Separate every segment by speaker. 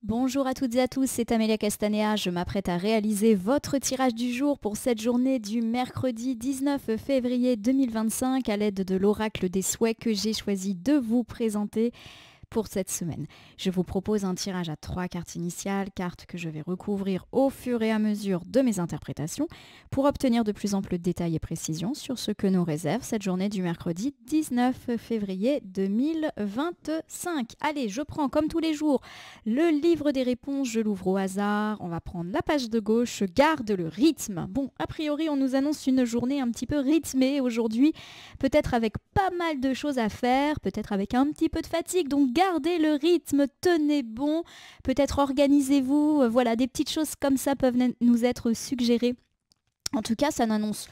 Speaker 1: Bonjour à toutes et à tous, c'est Amélia Castanea. Je m'apprête à réaliser votre tirage du jour pour cette journée du mercredi 19 février 2025 à l'aide de l'oracle des souhaits que j'ai choisi de vous présenter pour cette semaine. Je vous propose un tirage à 3 cartes initiales, cartes que je vais recouvrir au fur et à mesure de mes interprétations pour obtenir de plus amples détails et précisions sur ce que nous réserve cette journée du mercredi 19 février 2025. Allez, je prends comme tous les jours le livre des réponses, je l'ouvre au hasard, on va prendre la page de gauche, je garde le rythme. Bon, a priori, on nous annonce une journée un petit peu rythmée aujourd'hui, peut-être avec pas mal de choses à faire, peut-être avec un petit peu de fatigue, donc gardez le rythme, tenez bon, peut-être organisez-vous, voilà, des petites choses comme ça peuvent nous être suggérées. En tout cas, ça n'annonce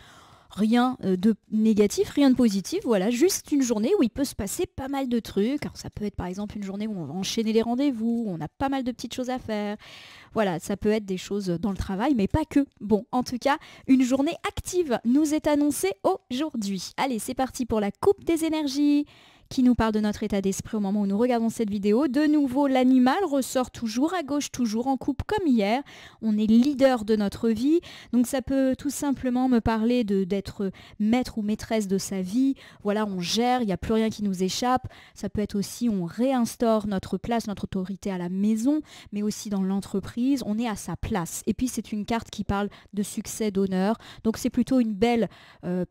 Speaker 1: rien de négatif, rien de positif, voilà, juste une journée où il peut se passer pas mal de trucs. Alors ça peut être par exemple une journée où on va enchaîner les rendez-vous, où on a pas mal de petites choses à faire. Voilà, ça peut être des choses dans le travail, mais pas que. Bon, en tout cas, une journée active nous est annoncée aujourd'hui. Allez, c'est parti pour la coupe des énergies qui nous parle de notre état d'esprit au moment où nous regardons cette vidéo. De nouveau, l'animal ressort toujours à gauche, toujours en coupe comme hier. On est leader de notre vie, donc ça peut tout simplement me parler d'être maître ou maîtresse de sa vie. Voilà, on gère, il n'y a plus rien qui nous échappe. Ça peut être aussi, on réinstaure notre place, notre autorité à la maison, mais aussi dans l'entreprise. On est à sa place. Et puis, c'est une carte qui parle de succès, d'honneur. Donc, c'est plutôt une belle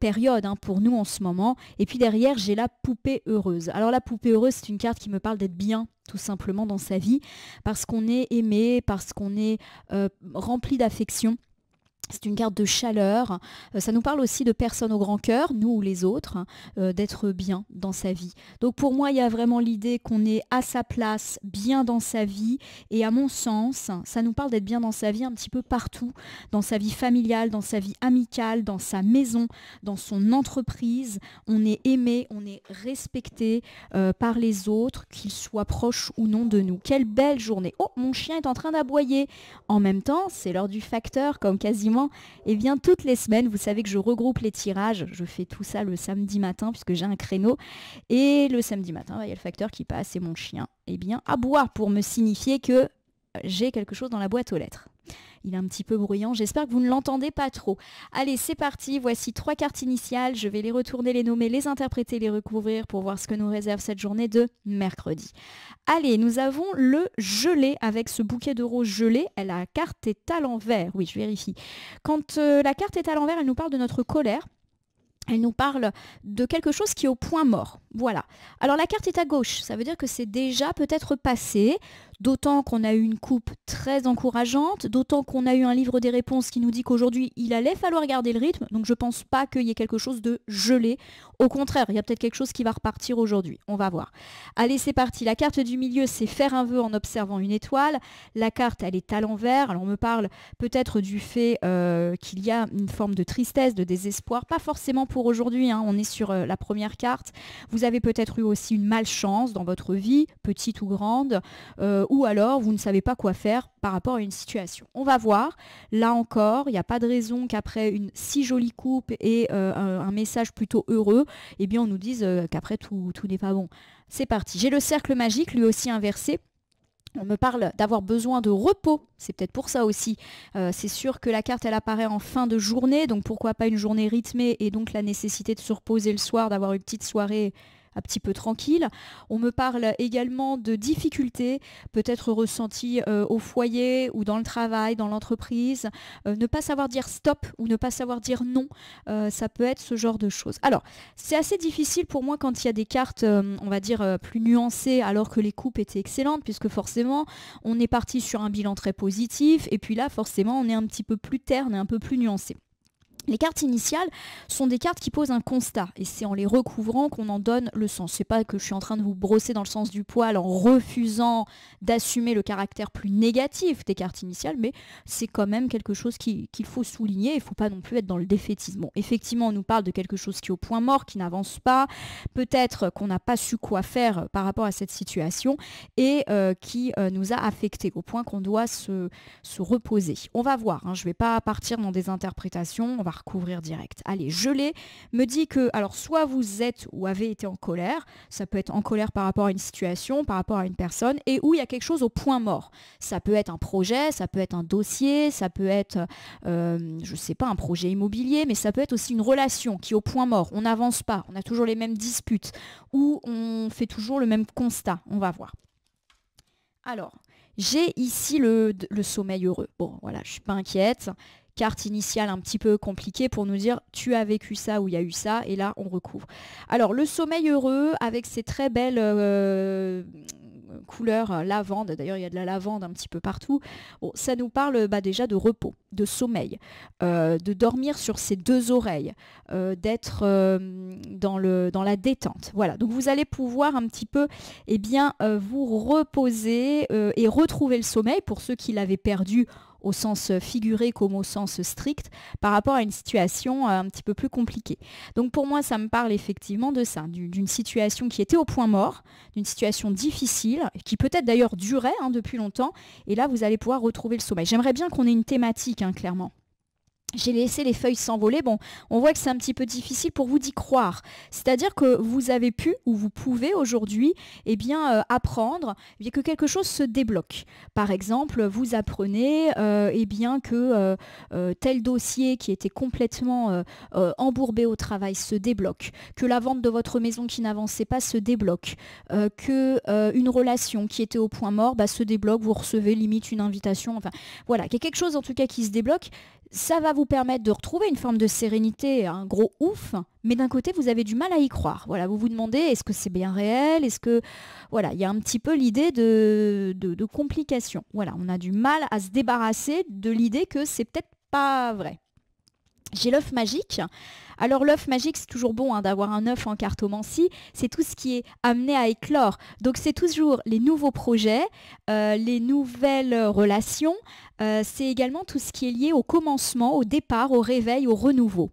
Speaker 1: période pour nous en ce moment. Et puis derrière, j'ai la poupée heureuse. Alors la poupée heureuse, c'est une carte qui me parle d'être bien tout simplement dans sa vie, parce qu'on est aimé, parce qu'on est rempli d'affection. C'est une carte de chaleur, ça nous parle aussi de personnes au grand cœur, nous ou les autres, d'être bien dans sa vie. Donc pour moi, il y a vraiment l'idée qu'on est à sa place, bien dans sa vie, et à mon sens, ça nous parle d'être bien dans sa vie un petit peu partout, dans sa vie familiale, dans sa vie amicale, dans sa maison, dans son entreprise. On est aimé, on est respecté par les autres, qu'ils soient proches ou non de nous. Quelle belle journée! Oh, mon chien est en train d'aboyer. En même temps, c'est l'heure du facteur, comme quasiment et bien toutes les semaines, vous savez que je regroupe les tirages, je fais tout ça le samedi matin puisque j'ai un créneau et le samedi matin, il y a le facteur qui passe et mon chien aboie pour me signifier que j'ai quelque chose dans la boîte aux lettres. Il est un petit peu bruyant, j'espère que vous ne l'entendez pas trop. Allez, c'est parti, voici 3 cartes initiales, je vais les retourner, les nommer, les interpréter, les recouvrir pour voir ce que nous réserve cette journée de mercredi. Allez, nous avons le gelé avec ce bouquet de roses gelé, la carte est à l'envers, oui je vérifie. Quand la carte est à l'envers, elle nous parle de notre colère. Elle nous parle de quelque chose qui est au point mort. Voilà. Alors la carte est à gauche, ça veut dire que c'est déjà peut-être passé, d'autant qu'on a eu une coupe très encourageante, d'autant qu'on a eu un livre des réponses qui nous dit qu'aujourd'hui il allait falloir garder le rythme, donc je pense pas qu'il y ait quelque chose de gelé. Au contraire, il y a peut-être quelque chose qui va repartir aujourd'hui, on va voir. Allez, c'est parti. La carte du milieu, c'est faire un vœu en observant une étoile. La carte, elle est à l'envers, alors on me parle peut-être du fait qu'il y a une forme de tristesse, de désespoir, pas forcément pour aujourd'hui, on est sur la première carte. Vous avez peut-être eu aussi une malchance dans votre vie, petite ou grande, ou alors vous ne savez pas quoi faire par rapport à une situation. On va voir, là encore, il n'y a pas de raison qu'après une si jolie coupe et un message plutôt heureux, eh bien on nous dise qu'après tout n'est pas bon. C'est parti, j'ai le cercle magique, lui aussi inversé. On me parle d'avoir besoin de repos, c'est peut-être pour ça aussi. C'est sûr que la carte, elle apparaît en fin de journée, donc pourquoi pas une journée rythmée et donc la nécessité de se reposer le soir, d'avoir une petite soirée un petit peu tranquille. On me parle également de difficultés, peut-être ressenties au foyer ou dans le travail, dans l'entreprise. Ne pas savoir dire stop ou ne pas savoir dire non, ça peut être ce genre de choses. Alors, c'est assez difficile pour moi quand il y a des cartes, on va dire, plus nuancées, alors que les coupes étaient excellentes, puisque forcément, on est parti sur un bilan très positif, et puis là, forcément, on est un petit peu plus terne et un peu plus nuancé. Les cartes initiales sont des cartes qui posent un constat et c'est en les recouvrant qu'on en donne le sens. C'est pas que je suis en train de vous brosser dans le sens du poil en refusant d'assumer le caractère plus négatif des cartes initiales, mais c'est quand même quelque chose qu'il faut souligner. Il ne faut pas non plus être dans le défaitisme. Bon, effectivement, on nous parle de quelque chose qui est au point mort, qui n'avance pas, peut-être qu'on n'a pas su quoi faire par rapport à cette situation et qui nous a affectés au point qu'on doit se reposer. On va voir, je ne vais pas partir dans des interprétations, on va recouvrir direct. Allez, geler me dit que, alors soit vous êtes ou avez été en colère, ça peut être en colère par rapport à une situation, par rapport à une personne, et où il y a quelque chose au point mort. Ça peut être un projet, ça peut être un dossier, ça peut être, je sais pas, un projet immobilier, mais ça peut être aussi une relation qui est au point mort. On n'avance pas, on a toujours les mêmes disputes, ou on fait toujours le même constat. On va voir. Alors, j'ai ici le sommeil heureux. Bon, voilà, je ne suis pas inquiète. Carte initiale un petit peu compliquée pour nous dire tu as vécu ça ou il y a eu ça, et là on recouvre. Alors le sommeil heureux avec ces très belles couleurs lavande, d'ailleurs il y a de la lavande un petit peu partout, bon, ça nous parle déjà de repos, de sommeil, de dormir sur ses deux oreilles, d'être dans la détente. Voilà, donc vous allez pouvoir un petit peu vous reposer et retrouver le sommeil pour ceux qui l'avaient perdu au sens figuré comme au sens strict, par rapport à une situation un petit peu plus compliquée. Donc pour moi, ça me parle effectivement de ça, d'une situation qui était au point mort, d'une situation difficile, qui peut-être d'ailleurs durait depuis longtemps, et là, vous allez pouvoir retrouver le sommeil. J'aimerais bien qu'on ait une thématique, clairement. J'ai laissé les feuilles s'envoler. Bon, on voit que c'est un petit peu difficile pour vous d'y croire. C'est-à-dire que vous avez pu, ou vous pouvez aujourd'hui, apprendre que quelque chose se débloque. Par exemple, vous apprenez que tel dossier qui était complètement embourbé au travail se débloque, que la vente de votre maison qui n'avançait pas se débloque, une relation qui était au point mort se débloque, vous recevez limite une invitation. Enfin, voilà, qu'il y a quelque chose en tout cas qui se débloque. Ça va vous permettre de retrouver une forme de sérénité, un gros ouf, mais d'un côté, vous avez du mal à y croire. Voilà, vous vous demandez, est-ce que c'est bien réel? Est-ce que... Voilà, il y a un petit peu l'idée de complication. Voilà, on a du mal à se débarrasser de l'idée que c'est peut-être pas vrai. J'ai l'œuf magique. Alors l'œuf magique, c'est toujours bon d'avoir un œuf en cartomancie, c'est tout ce qui est amené à éclore. Donc c'est toujours les nouveaux projets, les nouvelles relations, c'est également tout ce qui est lié au commencement, au départ, au réveil, au renouveau.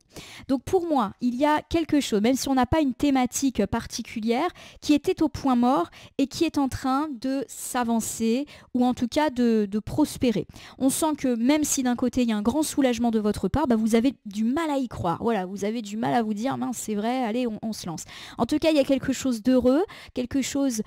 Speaker 1: Donc pour moi, il y a quelque chose, même si on n'a pas une thématique particulière, qui était au point mort et qui est en train de s'avancer, ou en tout cas de prospérer. On sent que même si d'un côté il y a un grand soulagement de votre part, vous avez du mal à y croire. Voilà, vous avez du mal à vous dire, mince, c'est vrai, allez, on se lance. En tout cas, il y a quelque chose d'heureux, quelque chose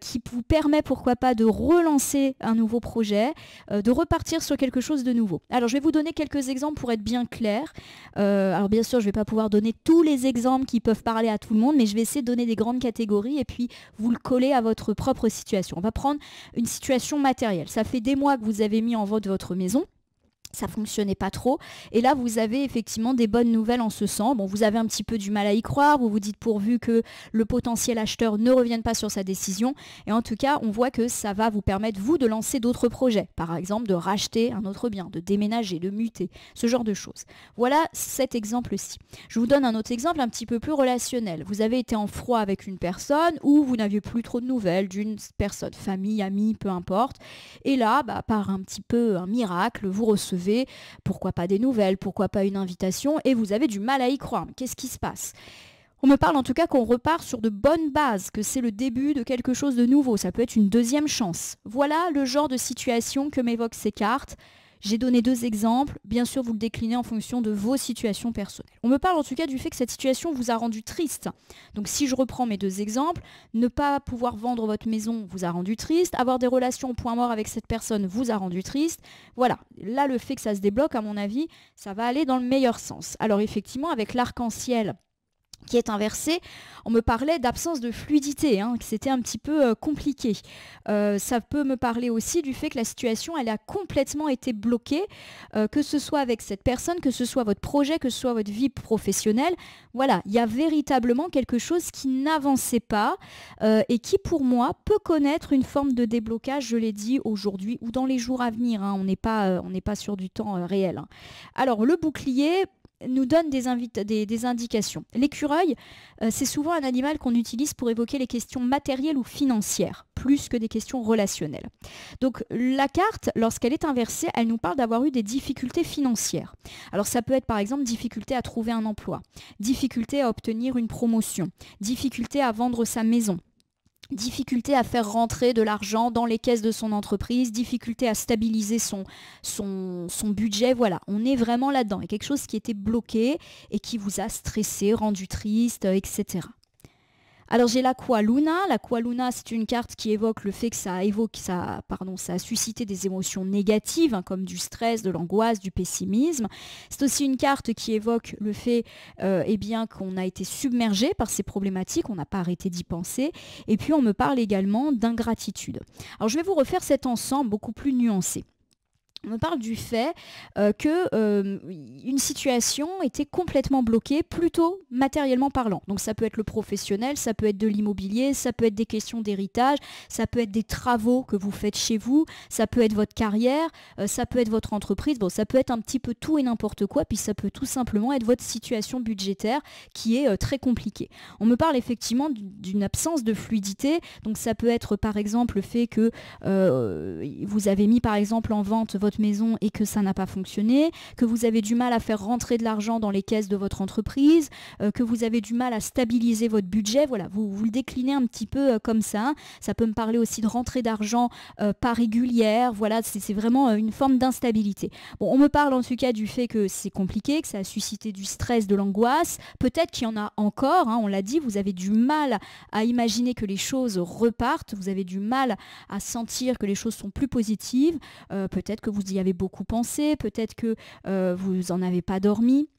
Speaker 1: qui vous permet, pourquoi pas, de relancer un nouveau projet, de repartir sur quelque chose de nouveau. Alors, je vais vous donner quelques exemples pour être bien clair. Alors, bien sûr, je ne vais pas pouvoir donner tous les exemples qui peuvent parler à tout le monde, mais je vais essayer de donner des grandes catégories et puis vous le coller à votre propre situation. On va prendre une situation matérielle. Ça fait des mois que vous avez mis en vente votre maison. Ça fonctionnait pas trop. Et là, vous avez effectivement des bonnes nouvelles en ce sens. Bon, vous avez un petit peu du mal à y croire. Vous vous dites pourvu que le potentiel acheteur ne revienne pas sur sa décision. Et en tout cas, on voit que ça va vous permettre, vous, de lancer d'autres projets. Par exemple, de racheter un autre bien, de déménager, de muter, ce genre de choses. Voilà cet exemple-ci. Je vous donne un autre exemple un petit peu plus relationnel. Vous avez été en froid avec une personne ou vous n'aviez plus trop de nouvelles d'une personne, famille, amie, peu importe. Et là, par un petit peu un miracle, vous recevez pourquoi pas des nouvelles, pourquoi pas une invitation, et vous avez du mal à y croire. Qu'est-ce qui se passe ? On me parle en tout cas qu'on repart sur de bonnes bases, que c'est le début de quelque chose de nouveau. Ça peut être une deuxième chance. Voilà le genre de situation que m'évoquent ces cartes. J'ai donné 2 exemples. Bien sûr, vous le déclinez en fonction de vos situations personnelles. On me parle en tout cas du fait que cette situation vous a rendu triste. Donc si je reprends mes 2 exemples, ne pas pouvoir vendre votre maison vous a rendu triste. Avoir des relations au point mort avec cette personne vous a rendu triste. Voilà. Là, le fait que ça se débloque, à mon avis, ça va aller dans le meilleur sens. Alors effectivement, avec l'arc-en-ciel qui est inversé, on me parlait d'absence de fluidité, que c'était un petit peu compliqué. Ça peut me parler aussi du fait que la situation, elle a complètement été bloquée, que ce soit avec cette personne, que ce soit votre projet, que ce soit votre vie professionnelle. Voilà, il y a véritablement quelque chose qui n'avançait pas et qui, pour moi, peut connaître une forme de déblocage, je l'ai dit, aujourd'hui ou dans les jours à venir. On n'est pas sur du temps réel. Alors, le bouclier nous donne des indications. L'écureuil, c'est souvent un animal qu'on utilise pour évoquer les questions matérielles ou financières, plus que des questions relationnelles. Donc la carte, lorsqu'elle est inversée, elle nous parle d'avoir eu des difficultés financières. Alors ça peut être par exemple difficulté à trouver un emploi, difficulté à obtenir une promotion, difficulté à vendre sa maison, difficulté à faire rentrer de l'argent dans les caisses de son entreprise, difficulté à stabiliser son budget. Voilà, on est vraiment là-dedans. Il y a quelque chose qui était bloqué et qui vous a stressé, rendu triste, etc. Alors j'ai l'Aqua Luna. L'Aqua Luna, c'est une carte qui évoque le fait que ça a suscité des émotions négatives, hein, comme du stress, de l'angoisse, du pessimisme. C'est aussi une carte qui évoque le fait qu'on a été submergé par ces problématiques, on n'a pas arrêté d'y penser. Et puis on me parle également d'ingratitude. Alors je vais vous refaire cet ensemble beaucoup plus nuancé. On me parle du fait qu'une situation était complètement bloquée, plutôt matériellement parlant. Donc ça peut être le professionnel, ça peut être de l'immobilier, ça peut être des questions d'héritage, ça peut être des travaux que vous faites chez vous, ça peut être votre carrière, ça peut être votre entreprise, bon, ça peut être un petit peu tout et n'importe quoi, puis ça peut tout simplement être votre situation budgétaire qui est très compliquée. On me parle effectivement d'une absence de fluidité, donc ça peut être par exemple le fait que vous avez mis par exemple en vente votre maison et que ça n'a pas fonctionné, que vous avez du mal à faire rentrer de l'argent dans les caisses de votre entreprise, que vous avez du mal à stabiliser votre budget. Voilà, vous le déclinez un petit peu comme ça. Ça peut me parler aussi de rentrée d'argent pas régulière. Voilà, c'est vraiment une forme d'instabilité. Bon, on me parle en tout cas du fait que c'est compliqué, que ça a suscité du stress, de l'angoisse. Peut-être qu'il y en a encore, hein, on l'a dit, vous avez du mal à imaginer que les choses repartent, vous avez du mal à sentir que les choses sont plus positives. Peut-être que vous y avez beaucoup pensé, peut-être que vous n'en avez pas dormi.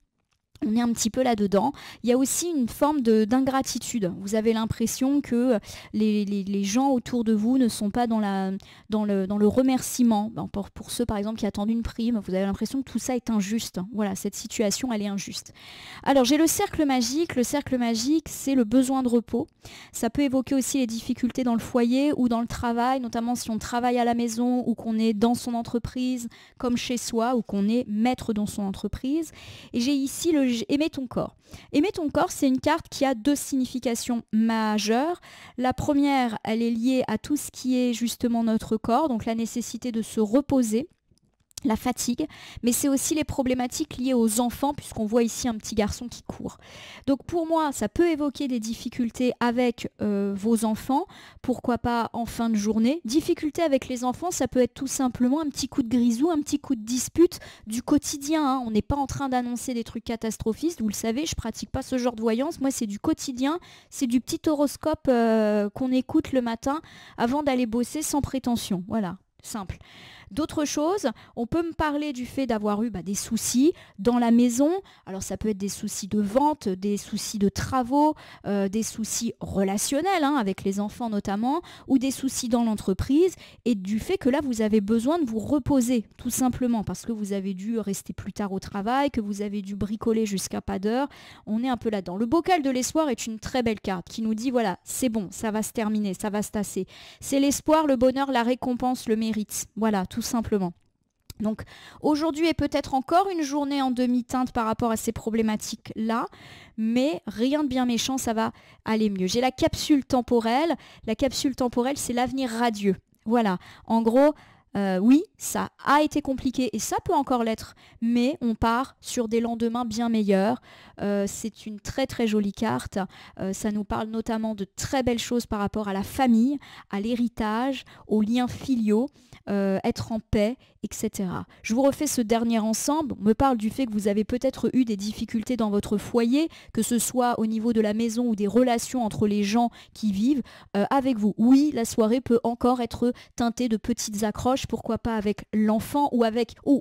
Speaker 1: On est un petit peu là-dedans. Il y a aussi une forme d'ingratitude. Vous avez l'impression que les gens autour de vous ne sont pas dans le remerciement. Pour ceux, par exemple, qui attendent une prime, vous avez l'impression que tout ça est injuste. Voilà, cette situation, elle est injuste. Alors, j'ai le cercle magique. Le cercle magique, c'est le besoin de repos. Ça peut évoquer aussi les difficultés dans le foyer ou dans le travail, notamment si on travaille à la maison ou qu'on est dans son entreprise, comme chez soi, ou qu'on est maître dans son entreprise. Et j'ai ici le Aimer ton corps. Aimer ton corps, c'est une carte qui a deux significations majeures. La première, elle est liée à tout ce qui est justement notre corps, donc la nécessité de se reposer, la fatigue, mais c'est aussi les problématiques liées aux enfants, puisqu'on voit ici un petit garçon qui court. Donc pour moi, ça peut évoquer des difficultés avec vos enfants, pourquoi pas en fin de journée. Difficultés avec les enfants, ça peut être tout simplement un petit coup de grisou, un petit coup de dispute du quotidien, hein. On n'est pas en train d'annoncer des trucs catastrophistes, vous le savez, je pratique pas ce genre de voyance, moi c'est du quotidien, c'est du petit horoscope qu'on écoute le matin avant d'aller bosser sans prétention, voilà, simple. D'autres choses, on peut me parler du fait d'avoir eu des soucis dans la maison. Alors ça peut être des soucis de vente, des soucis de travaux, des soucis relationnels, hein, avec les enfants notamment, ou des soucis dans l'entreprise, et du fait que là vous avez besoin de vous reposer, tout simplement, parce que vous avez dû rester plus tard au travail, que vous avez dû bricoler jusqu'à pas d'heure. On est un peu là-dedans. Le bocal de l'espoir est une très belle carte qui nous dit voilà, c'est bon, ça va se terminer, ça va se tasser. C'est l'espoir, le bonheur, la récompense, le mérite. Voilà, tout simplement. Donc aujourd'hui est peut-être encore une journée en demi-teinte par rapport à ces problématiques-là, mais rien de bien méchant, ça va aller mieux. J'ai la capsule temporelle. La capsule temporelle, c'est l'avenir radieux. Voilà, en gros, oui, ça a été compliqué et ça peut encore l'être, mais on part sur des lendemains bien meilleurs. C'est une très très jolie carte. Ça nous parle notamment de très belles choses par rapport à la famille, à l'héritage, aux liens filiaux, être en paix, etc. Je vous refais ce dernier ensemble. On me parle du fait que vous avez peut-être eu des difficultés dans votre foyer, que ce soit au niveau de la maison ou des relations entre les gens qui vivent avec vous. Oui, la soirée peut encore être teintée de petites accroches, pourquoi pas avec l'enfant ou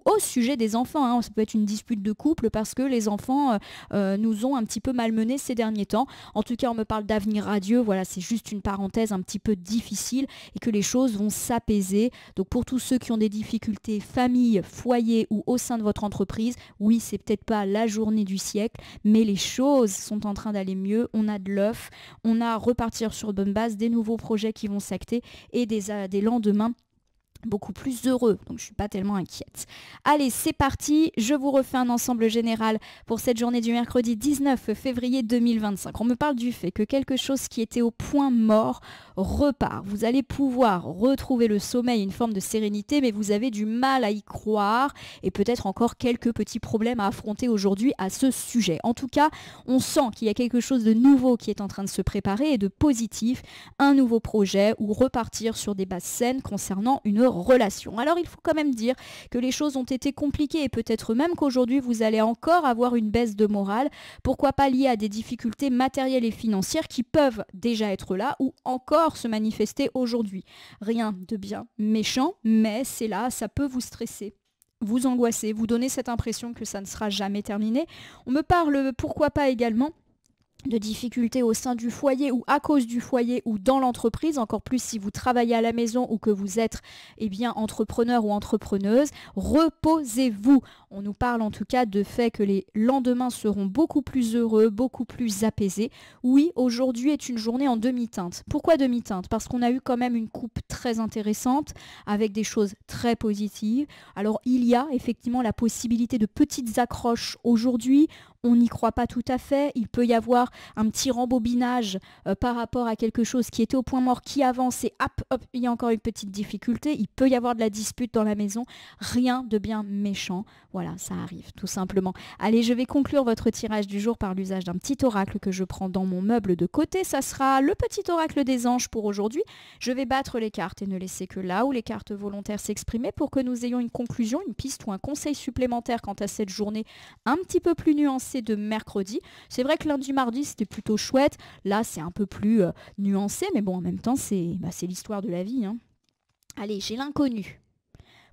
Speaker 1: au sujet des enfants, hein. Ça peut être une dispute de couple parce que les enfants nous ont un petit peu malmenés ces derniers temps. En tout cas, on me parle d'avenir radieux. Voilà, c'est juste une parenthèse un petit peu difficile et que les choses vont s'apaiser. Donc pour tous ceux qui ont des difficultés famille, foyer ou au sein de votre entreprise, oui, c'est peut-être pas la journée du siècle, mais les choses sont en train d'aller mieux. On a de l'œuf, on a à repartir sur de bonnes bases, des nouveaux projets qui vont s'acter et des lendemains beaucoup plus heureux, donc je suis pas tellement inquiète. Allez, c'est parti, je vous refais un ensemble général pour cette journée du mercredi 19 février 2025. On me parle du fait que quelque chose qui était au point mort repart. Vous allez pouvoir retrouver le sommeil, une forme de sérénité, mais vous avez du mal à y croire et peut-être encore quelques petits problèmes à affronter aujourd'hui à ce sujet. En tout cas, on sent qu'il y a quelque chose de nouveau qui est en train de se préparer et de positif, un nouveau projet ou repartir sur des bases saines concernant une relation. Alors il faut quand même dire que les choses ont été compliquées et peut-être même qu'aujourd'hui vous allez encore avoir une baisse de morale, pourquoi pas liée à des difficultés matérielles et financières qui peuvent déjà être là ou encore se manifester aujourd'hui. Rien de bien méchant, mais c'est là, ça peut vous stresser, vous angoisser, vous donner cette impression que ça ne sera jamais terminé. On me parle pourquoi pas également de difficultés au sein du foyer ou à cause du foyer ou dans l'entreprise, encore plus si vous travaillez à la maison ou que vous êtes entrepreneur ou entrepreneuse, reposez-vous. On nous parle en tout cas de fait que les lendemains seront beaucoup plus heureux, beaucoup plus apaisés. Oui, aujourd'hui est une journée en demi-teinte. Pourquoi demi-teinte? Parce qu'on a eu quand même une coupe très intéressante avec des choses très positives. Alors il y a effectivement la possibilité de petites accroches aujourd'hui. On n'y croit pas tout à fait. Il peut y avoir un petit rembobinage par rapport à quelque chose qui était au point mort, qui avance et hop, il y a encore une petite difficulté. Il peut y avoir de la dispute dans la maison. Rien de bien méchant. Voilà, ça arrive tout simplement. Allez, je vais conclure votre tirage du jour par l'usage d'un petit oracle que je prends dans mon meuble de côté. Ça sera le petit oracle des anges pour aujourd'hui. Je vais battre les cartes et ne laisser que là où les cartes volontaires s'exprimer pour que nous ayons une conclusion, une piste ou un conseil supplémentaire quant à cette journée un petit peu plus nuancée de mercredi. C'est vrai que lundi, mardi, c'était plutôt chouette. Là, c'est un peu plus nuancé, mais bon, en même temps, c'est l'histoire de la vie, hein. Allez, j'ai l'inconnu.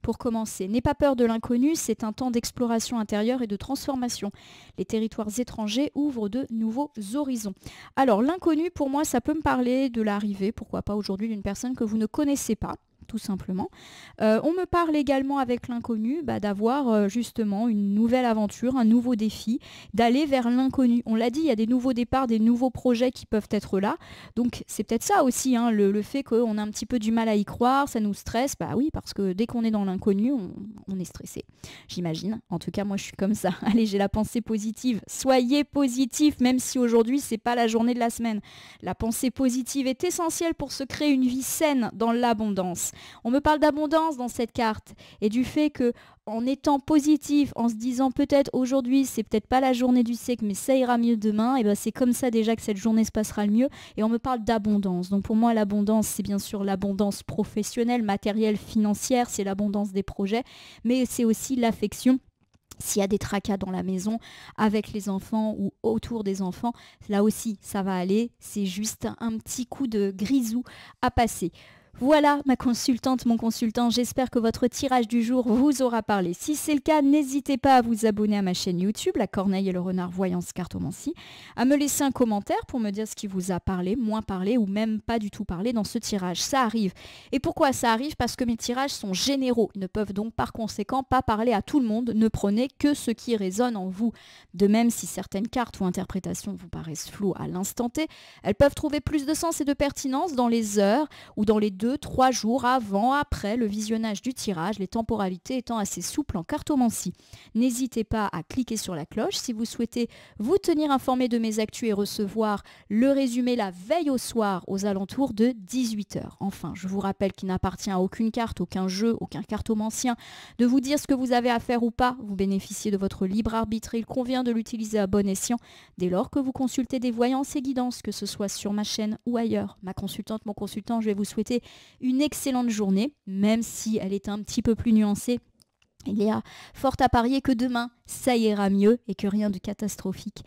Speaker 1: Pour commencer, n'aie pas peur de l'inconnu, c'est un temps d'exploration intérieure et de transformation. Les territoires étrangers ouvrent de nouveaux horizons. Alors, l'inconnu, pour moi, ça peut me parler de l'arrivée, pourquoi pas aujourd'hui, d'une personne que vous ne connaissez pas, tout simplement. On me parle également avec l'inconnu d'avoir justement une nouvelle aventure, un nouveau défi, d'aller vers l'inconnu. On l'a dit, il y a des nouveaux départs, des nouveaux projets qui peuvent être là. Donc c'est peut-être ça aussi, hein, le fait qu'on a un petit peu du mal à y croire, ça nous stresse. Bah oui, parce que dès qu'on est dans l'inconnu, on est stressé. J'imagine. En tout cas, moi je suis comme ça. Allez, j'ai la pensée positive. Soyez positif, même si aujourd'hui c'est pas la journée de la semaine. La pensée positive est essentielle pour se créer une vie saine dans l'abondance. On me parle d'abondance dans cette carte et du fait que en étant positif, en se disant peut-être aujourd'hui c'est peut-être pas la journée du siècle mais ça ira mieux demain, et ben c'est comme ça déjà que cette journée se passera le mieux. Et on me parle d'abondance. Donc pour moi l'abondance c'est bien sûr l'abondance professionnelle, matérielle, financière, c'est l'abondance des projets, mais c'est aussi l'affection. S'il y a des tracas dans la maison avec les enfants ou autour des enfants, là aussi ça va aller, c'est juste un petit coup de grisou à passer. Voilà ma consultante, mon consultant, j'espère que votre tirage du jour vous aura parlé. Si c'est le cas, n'hésitez pas à vous abonner à ma chaîne YouTube, La Corneille et le Renard Voyance Cartomancie, à me laisser un commentaire pour me dire ce qui vous a parlé, moins parlé ou même pas du tout parlé dans ce tirage. Ça arrive. Et pourquoi ça arrive? Parce que mes tirages sont généraux, ils ne peuvent donc par conséquent pas parler à tout le monde, ne prenez que ce qui résonne en vous. De même, si certaines cartes ou interprétations vous paraissent floues à l'instant T, elles peuvent trouver plus de sens et de pertinence dans les heures ou dans les 2-3 jours avant, après le visionnage du tirage, les temporalités étant assez souples en cartomancie. N'hésitez pas à cliquer sur la cloche si vous souhaitez vous tenir informé de mes actus et recevoir le résumé la veille au soir aux alentours de 18 h. Enfin, je vous rappelle qu'il n'appartient à aucune carte, aucun jeu, aucun cartomancien de vous dire ce que vous avez à faire ou pas. Vous bénéficiez de votre libre arbitre et il convient de l'utiliser à bon escient dès lors que vous consultez des voyances et guidances, que ce soit sur ma chaîne ou ailleurs. Ma consultante, mon consultant, je vais vous souhaiter une excellente journée, même si elle est un petit peu plus nuancée. Il y a fort à parier que demain, ça ira mieux et que rien de catastrophique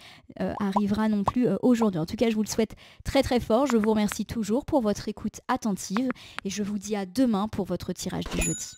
Speaker 1: arrivera non plus aujourd'hui. En tout cas, je vous le souhaite très très fort. Je vous remercie toujours pour votre écoute attentive et je vous dis à demain pour votre tirage du jeudi.